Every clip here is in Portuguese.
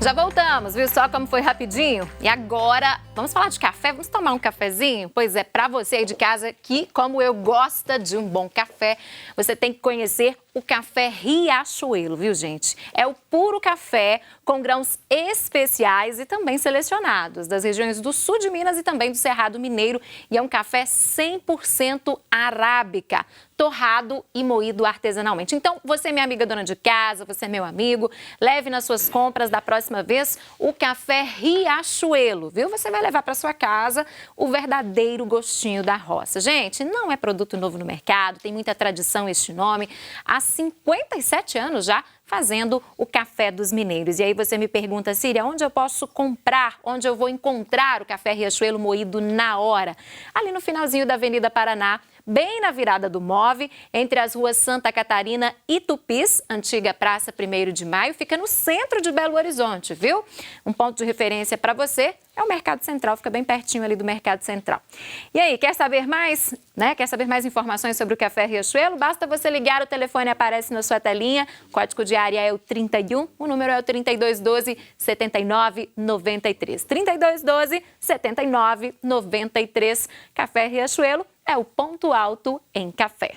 Já voltamos, viu só como foi rapidinho? E agora, vamos falar de café? Vamos tomar um cafezinho? Pois é, para você aí de casa que, como eu, gosta de um bom café, você tem que conhecer o café Riachuelo, viu, gente? É o puro café com grãos especiais e também selecionados das regiões do sul de Minas e também do Cerrado Mineiro. E é um café 100% arábica, torrado e moído artesanalmente. Então, você, minha amiga dona de casa, você, meu amigo, leve nas suas compras da próxima vez o café Riachuelo, viu? Você vai levar para sua casa o verdadeiro gostinho da roça. Gente, não é produto novo no mercado, tem muita tradição este nome. Há 57 anos já fazendo o café dos mineiros. E aí você me pergunta, Síria, onde eu posso comprar, onde eu vou encontrar o café Riachuelo moído na hora? Ali no finalzinho da Avenida Paraná, bem na virada do MOVE, entre as ruas Santa Catarina e Tupis, antiga Praça 1º de Maio, fica no centro de Belo Horizonte, viu? Um ponto de referência para você é o Mercado Central, fica bem pertinho ali do Mercado Central. E aí, quer saber mais, né? Quer saber mais informações sobre o café Riachuelo? Basta você ligar, o telefone aparece na sua telinha, o código de área é o 31, o número é o 3212-7993. 3212-7993. Café Riachuelo é o ponto alto em café.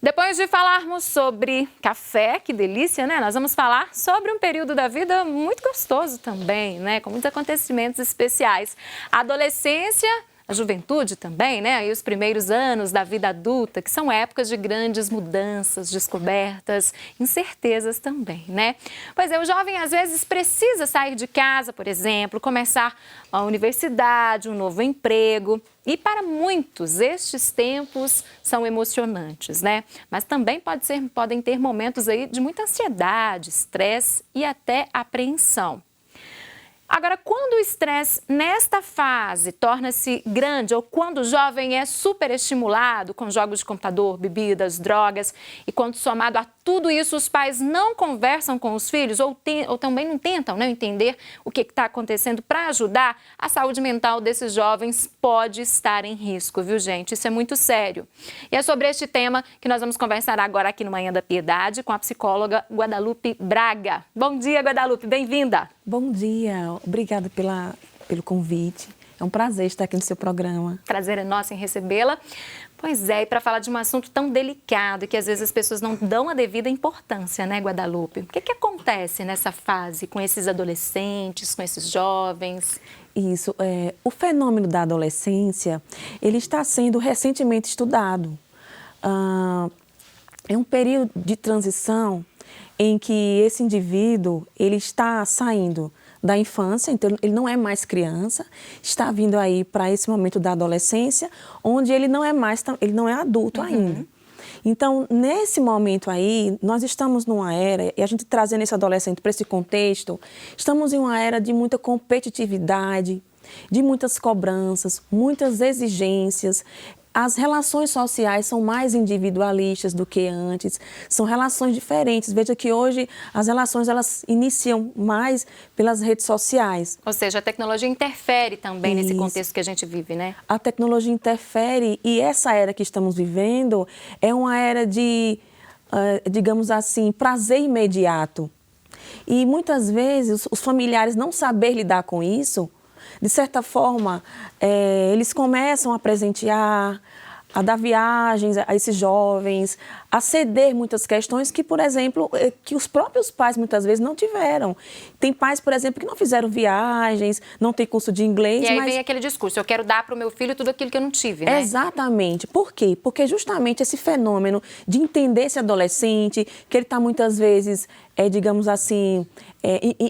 Depois de falarmos sobre café, que delícia, né? Nós vamos falar sobre um período da vida muito gostoso também, né? Com muitos acontecimentos especiais. A adolescência, a juventude também, né? E os primeiros anos da vida adulta, que são épocas de grandes mudanças, descobertas, incertezas também, né? Pois é, o jovem às vezes precisa sair de casa, por exemplo, começar a universidade, um novo emprego. E para muitos, estes tempos são emocionantes, né? Mas também podem ter momentos aí de muita ansiedade, estresse e até apreensão. Agora, quando o estresse nesta fase torna-se grande ou quando o jovem é superestimulado com jogos de computador, bebidas, drogas e quando somado a tudo isso os pais não conversam com os filhos ou também não tentam, né, entender o que está acontecendo para ajudar, a saúde mental desses jovens pode estar em risco, viu, gente? Isso é muito sério. E é sobre este tema que nós vamos conversar agora aqui no Manhã da Piedade com a psicóloga Guadalupe Braga. Bom dia, Guadalupe, bem-vinda. Bom dia, obrigada pelo convite. É um prazer estar aqui no seu programa. Prazer é nosso em recebê-la. Pois é, e para falar de um assunto tão delicado e que às vezes as pessoas não dão a devida importância, né, Guadalupe? O que acontece nessa fase com esses adolescentes, com esses jovens? Isso, o fenômeno da adolescência, ele está sendo recentemente estudado. É um período de transição em que esse indivíduo ele está saindo da infância, então ele não é mais criança, está vindo aí para esse momento da adolescência, onde ele não é adulto ainda. Então, nesse momento aí, nós estamos numa era, e a gente trazendo esse adolescente para esse contexto, estamos em uma era de muita competitividade, de muitas cobranças, muitas exigências. As relações sociais são mais individualistas do que antes, são relações diferentes. Veja que hoje as relações elas iniciam mais pelas redes sociais. Ou seja, a tecnologia interfere também nesse contexto que a gente vive, né? A tecnologia interfere e essa era que estamos vivendo é uma era de, digamos assim, prazer imediato. E muitas vezes os familiares não saber lidar com isso, de certa forma, eles começam a presentear, a dar viagens a esses jovens, a ceder muitas questões que, por exemplo, que os próprios pais muitas vezes não tiveram. Tem pais, por exemplo, que não fizeram viagens, não tem curso de inglês. E aí vem aquele discurso, eu quero dar para o meu filho tudo aquilo que eu não tive, né? Exatamente. Por quê? Porque justamente esse fenômeno de entender esse adolescente, que ele está muitas vezes, digamos assim,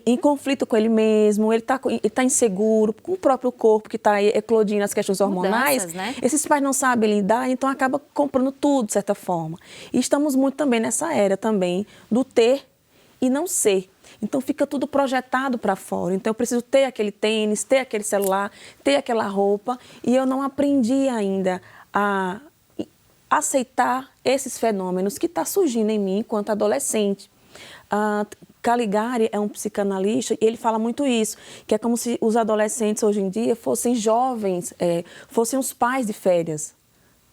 em conflito com ele mesmo, ele tá inseguro com o próprio corpo que está eclodindo as questões hormonais. Mudanças, né? Esses pais não sabem lidar, então acaba comprando tudo, de certa forma. E estamos muito também nessa era também do ter e não ser. Então fica tudo projetado para fora. Então eu preciso ter aquele tênis, ter aquele celular, ter aquela roupa e eu não aprendi ainda a aceitar esses fenômenos que estão surgindo em mim enquanto adolescente. Caligari é um psicanalista e ele fala muito isso, que é como se os adolescentes hoje em dia fossem jovens, fossem os pais de férias.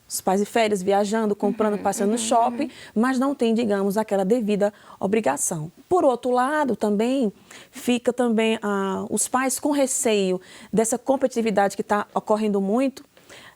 os pais de férias viajando, comprando, passando no shopping, mas não tem, digamos, aquela devida obrigação. Por outro lado, também fica também os pais com receio dessa competitividade que está ocorrendo muito,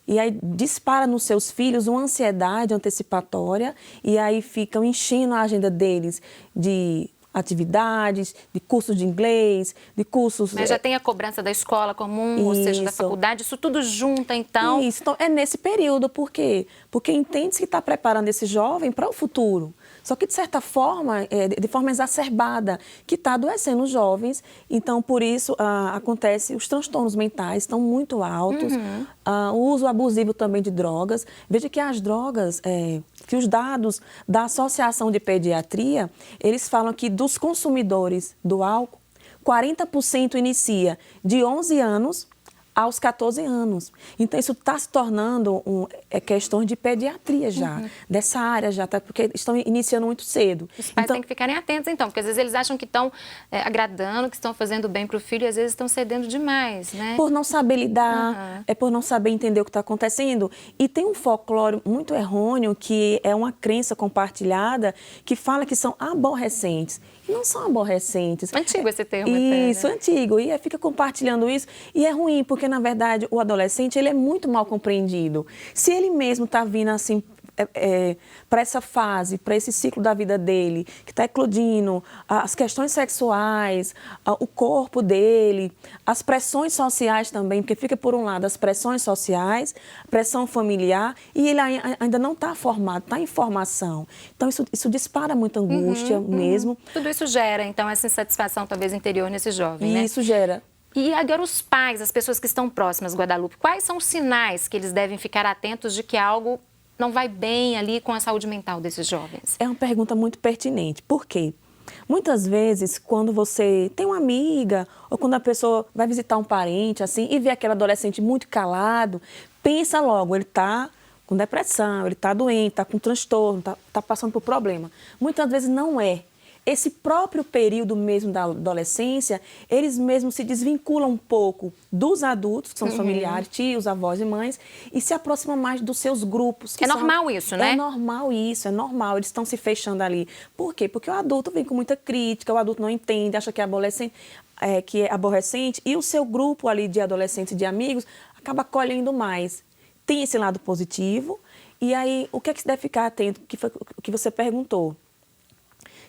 e aí dispara nos seus filhos uma ansiedade antecipatória, e aí ficam enchendo a agenda deles de atividades, de cursos de inglês, de cursos... Mas já tem a cobrança da escola comum, ou seja, da faculdade, isso tudo junta, então... Isso, então, é nesse período, por quê? Porque entende-se que está preparando esse jovem para o futuro. Só que, de certa forma, de forma exacerbada, que está adoecendo os jovens. Então, por isso, acontece, os transtornos mentais estão muito altos, o uso abusivo também de drogas. Veja que as drogas, que os dados da Associação de Pediatria, eles falam que dos consumidores do álcool, 40% inicia de 11 anos aos 14 anos. Então, isso está se tornando questões de pediatria já, dessa área já, tá? Porque estão iniciando muito cedo. Os pais então, têm que ficarem atentos, então, porque às vezes eles acham que estão agradando, que estão fazendo bem para o filho, e às vezes estão cedendo demais, né? Por não saber lidar, por não saber entender o que está acontecendo. E tem um folclore muito errôneo, que é uma crença compartilhada, que fala que são aborrecentes. E não são aborrecentes. Antigo esse termo. Isso, até, né? antigo. E fica compartilhando isso. E é ruim, porque, na verdade, o adolescente ele é muito mal compreendido. Se ele mesmo está vindo assim... para essa fase, para esse ciclo da vida dele, que está eclodindo, as questões sexuais, o corpo dele, as pressões sociais também, porque fica, por um lado, as pressões sociais, pressão familiar, e ele ainda não está formado, está em formação. Então, isso dispara muita angústia mesmo. Tudo isso gera, então, essa insatisfação, talvez, interior nesse jovem, né? Isso gera. E agora os pais, as pessoas que estão próximas, Guadalupe, quais são os sinais que eles devem ficar atentos de que algo não vai bem ali com a saúde mental desses jovens? É uma pergunta muito pertinente. Por quê? Muitas vezes, quando você tem uma amiga ou quando a pessoa vai visitar um parente assim e vê aquele adolescente muito calado, pensa logo, ele está com depressão, ele está doente, está com transtorno, está passando por problema. Muitas vezes não é. Esse próprio período mesmo da adolescência, eles mesmos se desvinculam um pouco dos adultos, que são os familiares, tios, avós e mães, e se aproximam mais dos seus grupos. É normal isso, né? É normal isso, é normal. Eles estão se fechando ali. Por quê? Porque o adulto vem com muita crítica, o adulto não entende, acha que é aborrecente, e o seu grupo ali de adolescentes e de amigos acaba acolhendo mais. Tem esse lado positivo, e aí o que é que se deve ficar atento, que foi o que você perguntou?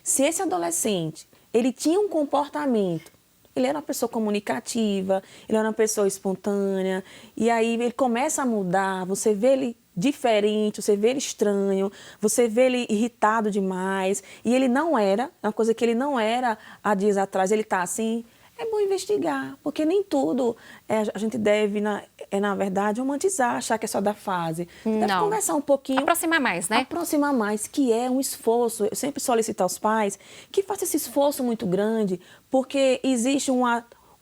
Se esse adolescente, ele tinha um comportamento, ele era uma pessoa comunicativa, ele era uma pessoa espontânea, e aí ele começa a mudar, você vê ele diferente, você vê ele estranho, você vê ele irritado demais, e ele não era, uma coisa que ele não era há dias atrás, ele está assim, é bom investigar, porque nem tudo a gente deve, na verdade, romantizar, achar que é só da fase. Deve conversar um pouquinho. Aproximar mais, né? Aproximar mais, que é um esforço. Eu sempre solicito aos pais que façam esse esforço muito grande, porque existe um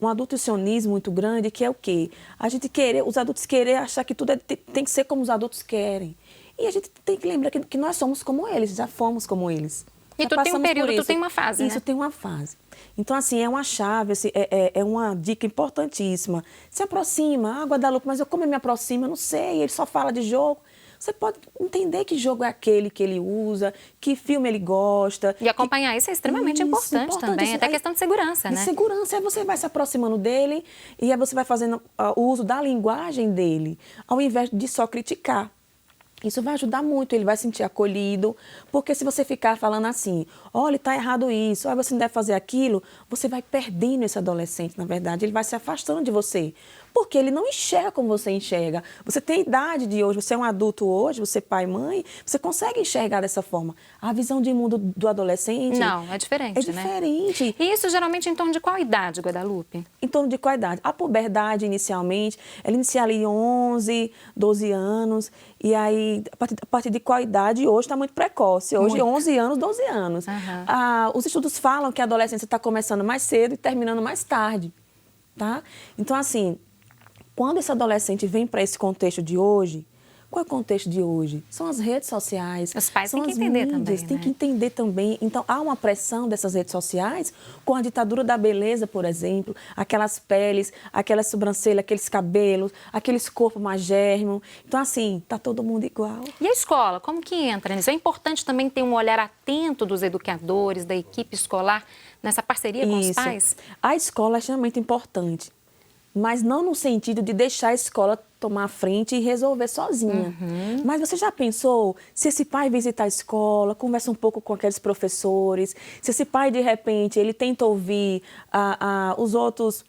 adulticionismo muito grande, que é o quê? A gente querer, os adultos querer achar que tudo tem que ser como os adultos querem. E a gente tem que lembrar que nós somos como eles, já fomos como eles. E tu tem um período, tu tem uma fase, Isso, né? tem uma fase. Então, assim, é uma chave, assim, é uma dica importantíssima. Se aproxima. Ah, Guadalupe, mas como eu me aproximo? Eu não sei, ele só fala de jogo. Você pode entender que jogo é aquele que ele usa, que filme ele gosta. E acompanhar isso é extremamente importante também, até questão de segurança, né? De segurança, aí você vai se aproximando dele e aí você vai fazendo o uso da linguagem dele, ao invés de só criticar. Isso vai ajudar muito, ele vai se sentir acolhido, porque se você ficar falando assim, olha, está errado isso, olha, você não deve fazer aquilo, você vai perdendo esse adolescente, na verdade, ele vai se afastando de você, porque ele não enxerga como você enxerga. Você tem a idade de hoje, você é um adulto hoje, você é pai e mãe, você consegue enxergar dessa forma. A visão de mundo do adolescente... Não, é diferente, né? É diferente. E isso geralmente em torno de qual idade, Guadalupe? Em torno de qual idade? A puberdade, inicialmente, ela inicia ali 11, 12 anos, e aí, a partir de qual idade? Hoje está muito precoce. Hoje, muito. 11 anos, 12 anos. Os estudos falam que a adolescência está começando mais cedo e terminando mais tarde. Tá? Então, assim, quando esse adolescente vem para esse contexto de hoje, Qual é o contexto de hoje? São as redes sociais. Os pais são têm que as entender mídias, também, têm né? que entender também. Então, há uma pressão dessas redes sociais com a ditadura da beleza, por exemplo, aquelas peles, aquelas sobrancelhas, aqueles cabelos, aqueles corpos magérrimos. Então, assim, tá todo mundo igual. E a escola, como que entra nisso? É importante também ter um olhar atento dos educadores, da equipe escolar, nessa parceria com os pais? A escola é extremamente importante, mas não no sentido de deixar a escola tomar a frente e resolver sozinha. Mas você já pensou se esse pai visitar a escola, conversa um pouco com aqueles professores, se esse pai, de repente, ele tenta ouvir os outros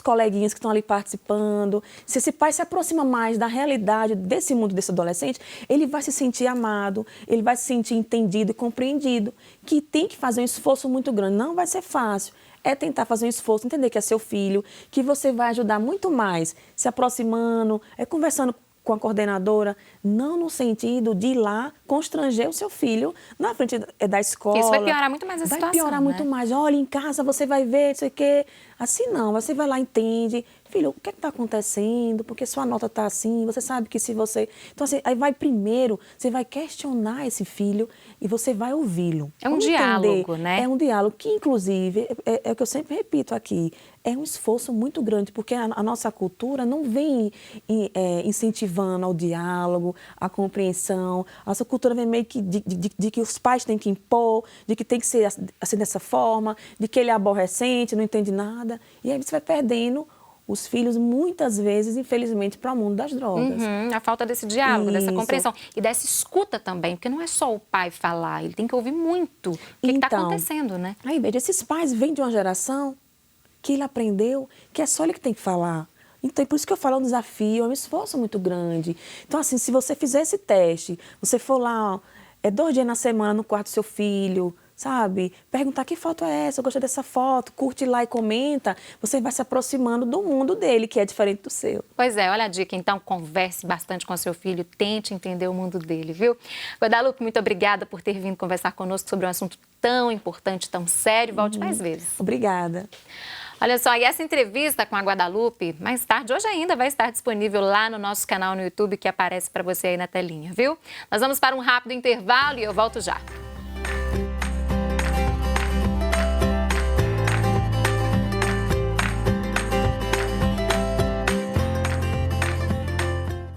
coleguinhas que estão ali participando, se esse pai se aproxima mais da realidade desse mundo desse adolescente, ele vai se sentir amado, ele vai se sentir entendido e compreendido, que tem que fazer um esforço muito grande. Não vai ser fácil. É tentar fazer um esforço, entender que é seu filho, que você vai ajudar muito mais se aproximando, conversando com a coordenadora, não no sentido de ir lá constranger o seu filho na frente da escola. Isso vai piorar muito mais a situação, vai piorar muito mais. Olha, em casa você vai ver, não sei o quê. Assim não, você vai lá, entende. Filho, o que está acontecendo? Porque sua nota está assim, você sabe que se você... Então, assim, aí vai primeiro, você vai questionar esse filho e você vai ouvi-lo. É um diálogo, né? É um diálogo que, inclusive, é o que eu sempre repito aqui, é um esforço muito grande, porque a nossa cultura não vem incentivando ao diálogo, à compreensão. A nossa cultura vem meio que de que os pais têm que impor, de que tem que ser assim dessa forma, de que ele é aborrecente, não entende nada. E aí você vai perdendo os filhos, muitas vezes, infelizmente, para o mundo das drogas. A falta desse diálogo, dessa Isso. compreensão. E dessa escuta também, porque não é só o pai falar, ele tem que ouvir muito o que está acontecendo, né? Aí, veja, esses pais vêm de uma geração que ele aprendeu que é só ele que tem que falar. Então, por isso que eu falo, é um desafio, é um esforço muito grande. Então, assim, se você fizer esse teste, você for lá, 2 dias na semana no quarto do seu filho, sabe? Perguntar que foto é essa, eu gostei dessa foto, curte lá e comenta, você vai se aproximando do mundo dele, que é diferente do seu. Pois é, olha a dica, então converse bastante com seu filho, tente entender o mundo dele, viu? Guadalupe, muito obrigada por ter vindo conversar conosco sobre um assunto tão importante, tão sério, volte mais vezes. Obrigada. Olha só, e essa entrevista com a Guadalupe, mais tarde, hoje ainda, vai estar disponível lá no nosso canal no YouTube, que aparece para você aí na telinha, viu? Nós vamos para um rápido intervalo e eu volto já.